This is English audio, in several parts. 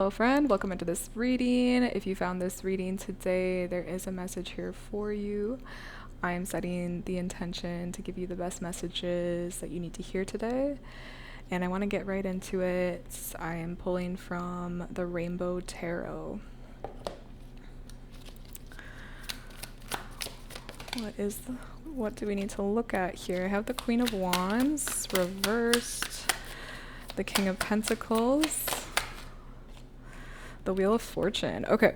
Hello, friend. Welcome into this reading. If you found this reading today, there is a message here for you. I am setting the intention to give you the best messages that you need to hear today, and I want to get right into it. I am pulling from the Rainbow Tarot. What do we need to look at here? I have the Queen of Wands reversed, the King of Pentacles, the Wheel of Fortune. Okay.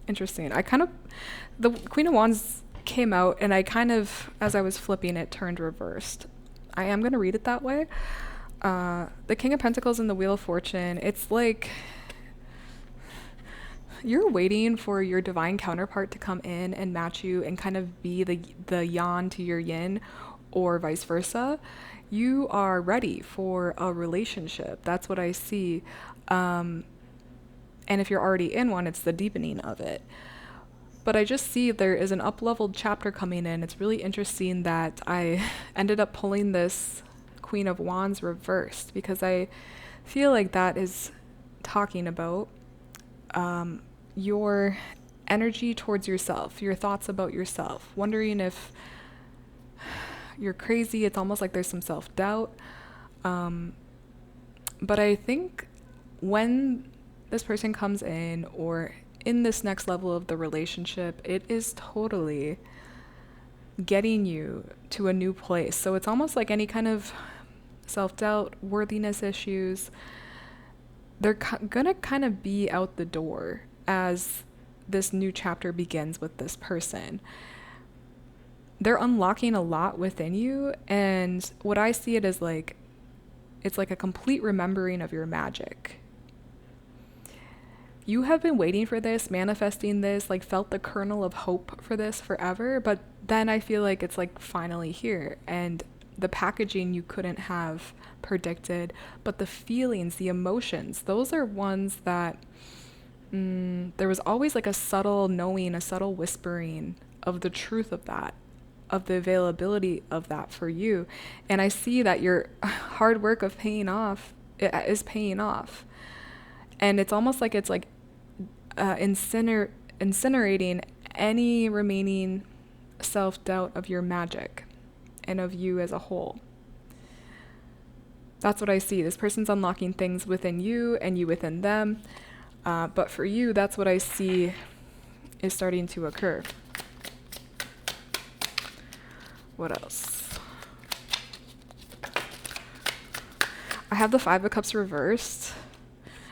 Interesting. The Queen of Wands came out, and as I was flipping it, turned reversed. I am going to read it that way. The King of Pentacles and the Wheel of Fortune, it's like you're waiting for your divine counterpart to come in and match you and kind of be the yang to your yin, or vice versa. You are ready for a relationship. That's what I see. And if you're already in one, it's the deepening of it. But I just see there is an up-leveled chapter coming in. It's really interesting that I ended up pulling this Queen of Wands reversed, because I feel like that is talking about your energy towards yourself, your thoughts about yourself, wondering if you're crazy. It's almost like there's some self-doubt. But I think when this person comes in, or in this next level of the relationship, it is totally getting you to a new place. So it's almost like any kind of self-doubt, worthiness issues, they're gonna kind of be out the door as this new chapter begins with this person. They're unlocking a lot within you, and what I see it as, like, it's like a complete remembering of your magic. You have been waiting for this, manifesting this, like felt the kernel of hope for this forever, but then I feel like it's like finally here, and the packaging you couldn't have predicted, but the feelings, the emotions, those are ones that there was always like a subtle knowing, a subtle whispering of the truth of that, of the availability of that for you. And I see that your hard work of paying off is paying off. And it's almost like it's like incinerating any remaining self-doubt of your magic and of you as a whole. That's what I see. This person's unlocking things within you and you within them. But for you, that's what I see is starting to occur. What else? I have the Five of Cups reversed.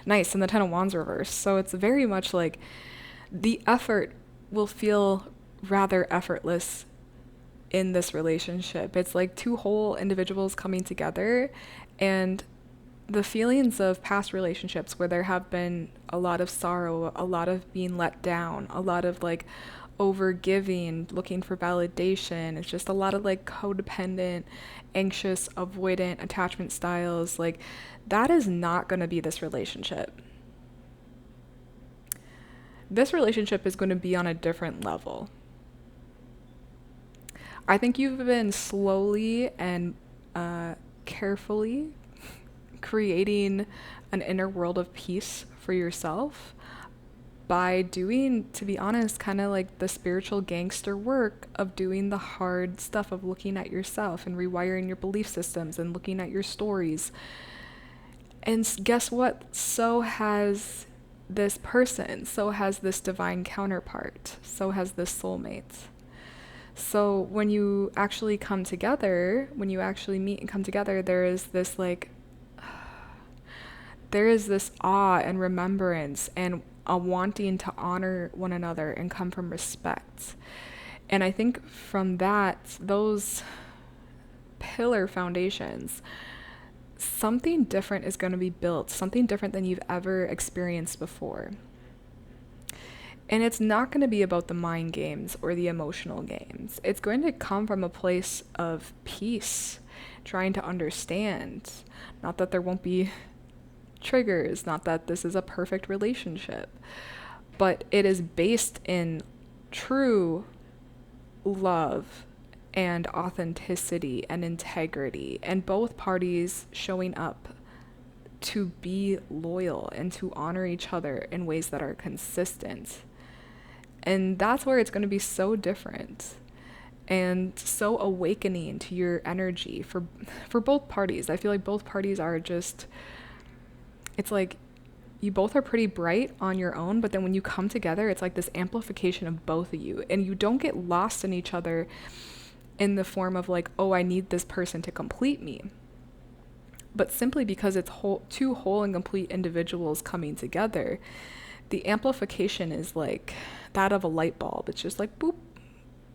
Nice, and the Ten of Wands reversed. So it's very much like the effort will feel rather effortless in this relationship. It's like two whole individuals coming together, and the feelings of past relationships where there have been a lot of sorrow, a lot of being let down, a lot of like overgiving, looking for validation. It's just a lot of like codependent, anxious, avoidant attachment styles. Like, that is not going to be this relationship. This relationship is going to be on a different level. I think you've been slowly and carefully creating an inner world of peace for yourself by doing, to be honest, kind of like the spiritual gangster work of doing the hard stuff of looking at yourself and rewiring your belief systems and looking at your stories. And guess what? So has this person, so has this divine counterpart, so has this soulmate. So when you actually come together, when you actually meet and come together, there is this awe and remembrance and a wanting to honor one another and come from respect. And I think from that, those pillar foundations, something different is going to be built, something different than you've ever experienced before. And it's not going to be about the mind games or the emotional games. It's going to come from a place of peace, trying to understand. Not that there won't be triggers, not that this is a perfect relationship, but it is based in true love and authenticity and integrity, and both parties showing up to be loyal and to honor each other in ways that are consistent. And that's where it's going to be so different and so awakening to your energy for both parties. I feel like both parties are just, it's like you both are pretty bright on your own, but then when you come together, it's like this amplification of both of you, and you don't get lost in each other in the form of like, oh, I need this person to complete me, but simply because it's two whole and complete individuals coming together. The amplification is like that of a light bulb. It's just like boop.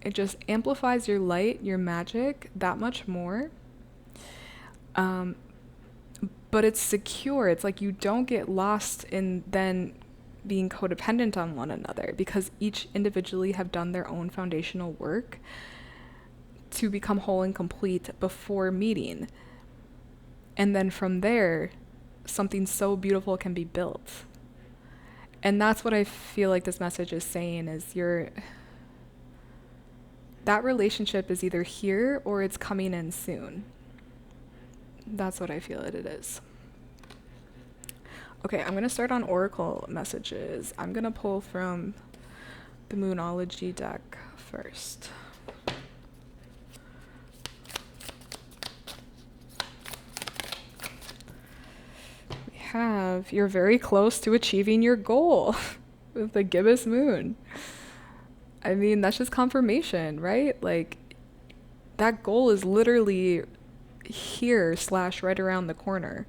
It just amplifies your light, your magic that much more. But it's secure. It's like you don't get lost in then being codependent on one another, because each individually have done their own foundational work to become whole and complete before meeting. And then from there, something so beautiful can be built. And that's what I feel like this message is saying, is that relationship is either here or it's coming in soon. That's what I feel it is. Okay, I'm going to start on Oracle messages. I'm going to pull from the Moonology deck first. We have, you're very close to achieving your goal with the gibbous moon. I mean, that's just confirmation, right? Like, that goal is literally here / right around the corner.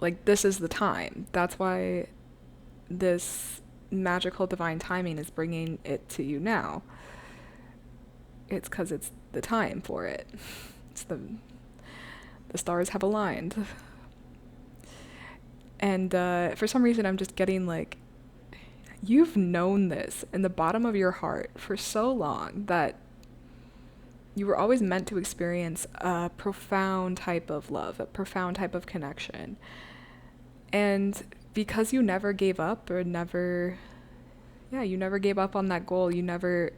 Like, this is the time. That's why this magical divine timing is bringing it to you now. It's because it's the time for it. It's the stars have aligned. And for some reason, I'm just getting like, you've known this in the bottom of your heart for so long that you were always meant to experience a profound type of love, a profound type of connection. And because you never gave up you never gave up on that goal. You never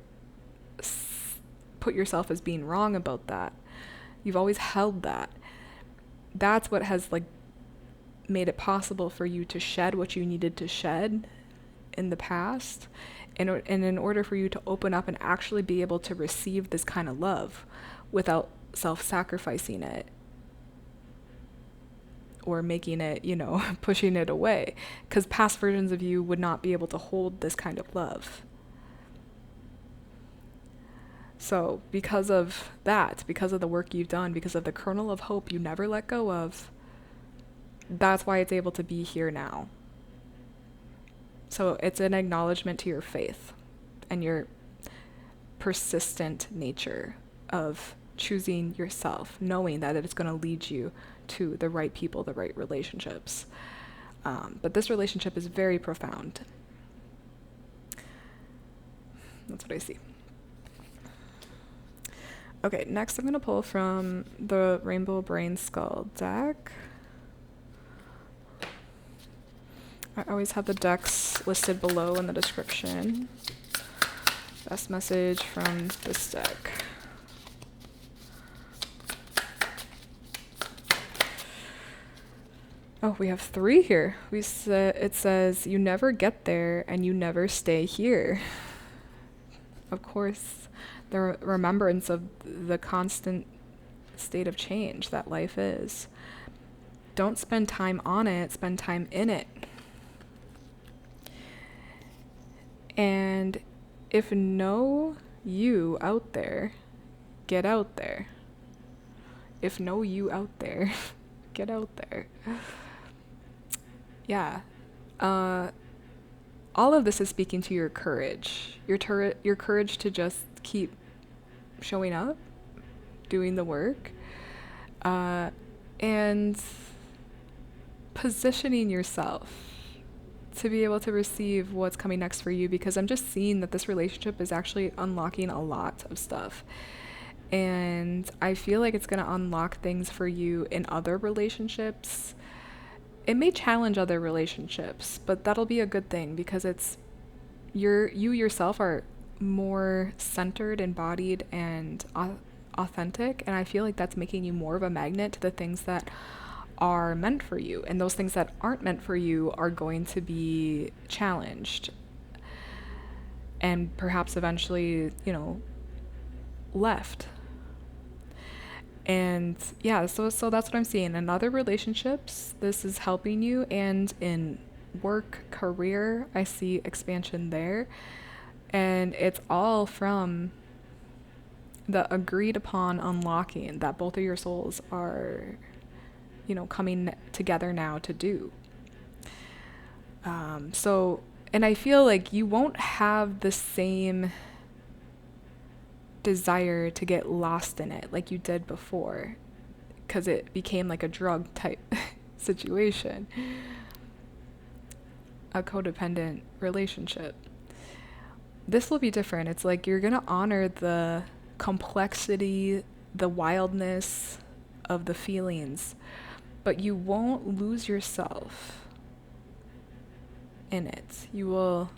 put yourself as being wrong about that. You've always held that. That's what has like made it possible for you to shed what you needed to shed in the past, and in order for you to open up and actually be able to receive this kind of love without self-sacrificing it or making it, pushing it away, because past versions of you would not be able to hold this kind of love. So because of that, because of the work you've done, because of the kernel of hope you never let go of, that's why it's able to be here now. So it's an acknowledgement to your faith and your persistent nature of choosing yourself, knowing that it's going to lead you to the right people, the right relationships. But this relationship is very profound. That's what I see. Okay, next I'm going to pull from the Rainbow Brain Skull deck. I always have the decks listed below in the description. Best message from this deck. Oh, we have 3 here. It says, you never get there and you never stay here. Of course, the remembrance of the constant state of change that life is. Don't spend time on it, spend time in it. And if no you out there, get out there. If no you out there, get out there. Yeah. All of this is speaking to your courage. Your courage to just keep showing up, doing the work, and positioning yourself to be able to receive what's coming next for you, because I'm just seeing that this relationship is actually unlocking a lot of stuff. And I feel like it's going to unlock things for you in other relationships. It may challenge other relationships, but that'll be a good thing, because it's you yourself are more centered, embodied, and authentic. And I feel like that's making you more of a magnet to the things that are meant for you, and those things that aren't meant for you are going to be challenged and perhaps eventually, left. And yeah, so that's what I'm seeing. In other relationships, this is helping you, and in work, career, I see expansion there. And it's all from the agreed upon unlocking that both of your souls are, coming together now to do. So, and I feel like you won't have the same desire to get lost in it like you did before, because it became like a drug type situation, a codependent relationship. This will be different. It's like you're going to honor the complexity, the wildness of the feelings, but you won't lose yourself in it. You will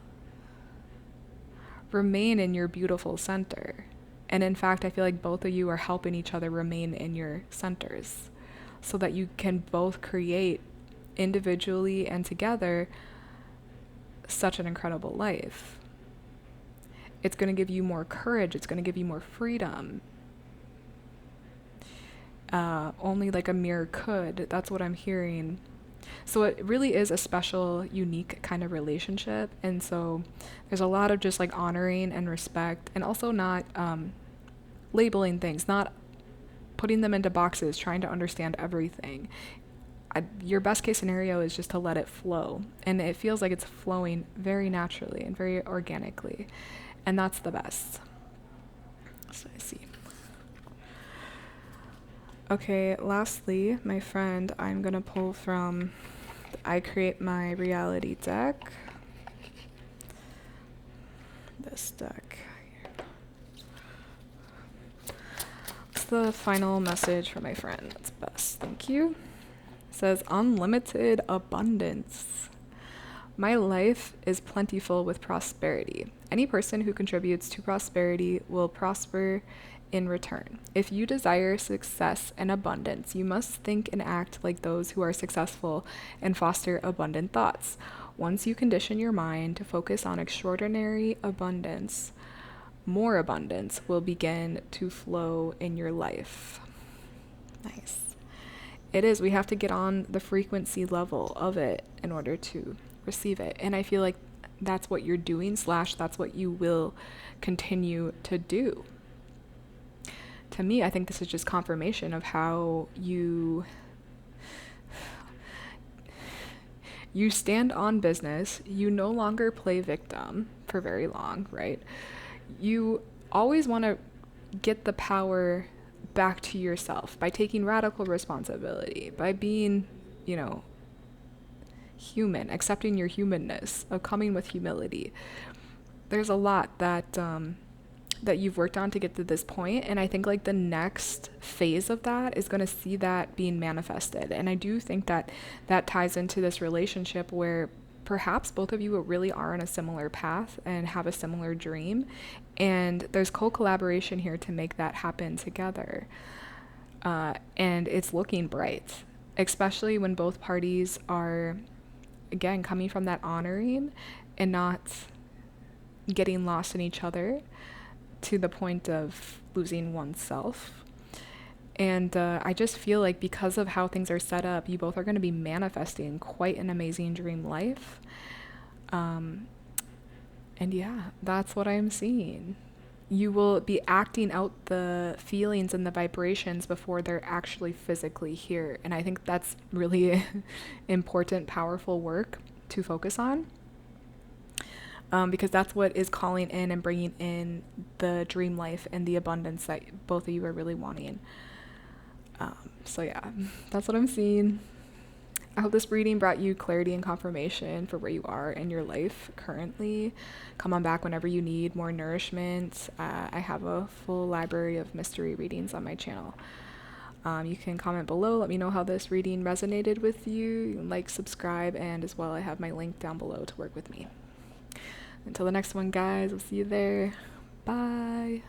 remain in your beautiful center. And in fact, I feel like both of you are helping each other remain in your centers so that you can both create individually and together such an incredible life. It's going to give you more courage. It's going to give you more freedom. Only like a mirror could. That's what I'm hearing. So it really is a special, unique kind of relationship. And so there's a lot of just like honoring and respect, and also not labeling things, not putting them into boxes, trying to understand everything. Your best case scenario is just to let it flow. And it feels like it's flowing very naturally and very organically. And that's the best. So I see. Okay, lastly, my friend, I'm going to pull from I Create My Reality deck. This deck. What's the final message for my friend? That's best. Thank you. It says, unlimited abundance. My life is plentiful with prosperity. Any person who contributes to prosperity will prosper in return. If you desire success and abundance, you must think and act like those who are successful and foster abundant thoughts. Once you condition your mind to focus on extraordinary abundance, more abundance will begin to flow in your life. Nice. It is. We have to get on the frequency level of it in order to receive it. And I feel like that's what you're doing, / that's what you will continue to do. To me, I think this is just confirmation of how you stand on business. You no longer play victim for very long, right? You always want to get the power back to yourself by taking radical responsibility, by being, human, accepting your humanness, of coming with humility. There's a lot that you've worked on to get to this point, and I think like the next phase of that is going to see that being manifested. And I do think that ties into this relationship where perhaps both of you really are on a similar path and have a similar dream, and there's co-collaboration here to make that happen together. And it's looking bright, especially when both parties are, again, coming from that honoring and not getting lost in each other to the point of losing oneself. And I just feel like because of how things are set up, you both are going to be manifesting quite an amazing dream life. And yeah, that's what I'm seeing. You will be acting out the feelings and the vibrations before they're actually physically here. And I think that's really important, powerful work to focus on. Because that's what is calling in and bringing in the dream life and the abundance that both of you are really wanting. So yeah, that's what I'm seeing. I hope this reading brought you clarity and confirmation for where you are in your life currently. Come on back whenever you need more nourishment. I have a full library of mystery readings on my channel. You can comment below, let me know how this reading resonated with you. You can like, subscribe, and as well I have my link down below to work with me. Until the next one, guys, I'll see you there. Bye.